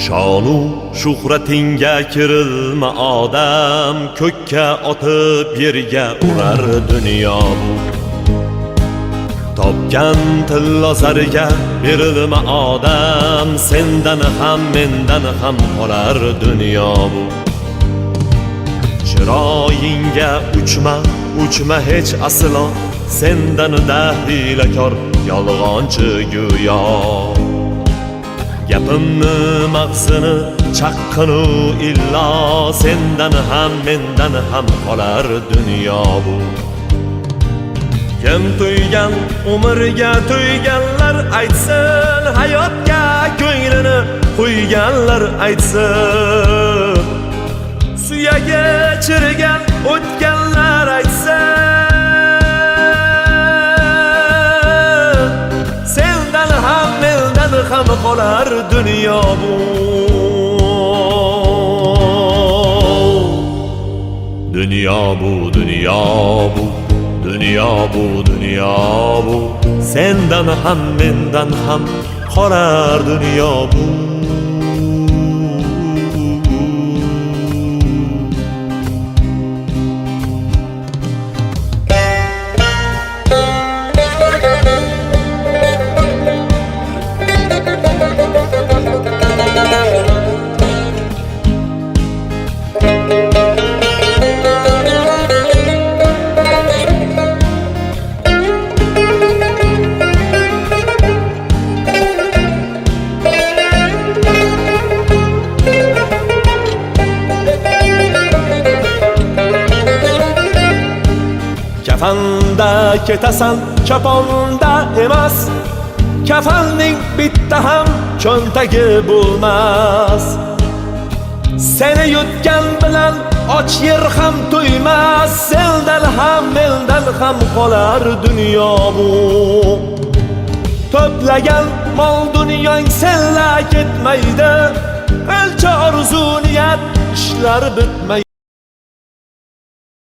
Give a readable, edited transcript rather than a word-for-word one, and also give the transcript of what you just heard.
Shonu shuhratingga kirilma odam, ko'kka otib yerga urar dunyo bu. Topgan tilla zariga berilma odam, sendan ham mendan ham qolar dunyo bu. Chiroyingga uchma hech aslo, sendan dahlakor yolg'onchi go'yo. Gapimni mag'zini chaqqinu illo, sendan ham mendan ham qolar dunyo bu. Kim tuygan umrga tuyganlar aytsin, hayotga ko'nglini qo'yganlar aytsin. Suyagi chirigan o'tganlar aytsin, sendan ham mendan ham qolar dunyo bu. Dunyo bu, dunyo bu, dunyo bu, dunyo bu, sendan ham mendan ham qolar dunyo bu. Kafanda ketasan, kaponda emas. Kafanning bitta ham cho'ntagi bo'lmas. Seni yutgan bilan och yer ham to'ymas. Sendan ham mendan ham qolar dunyo bu. To'plagan mol dunyong senla ketmaydi. O'lcha orzu niyat ishlar bitmaydi.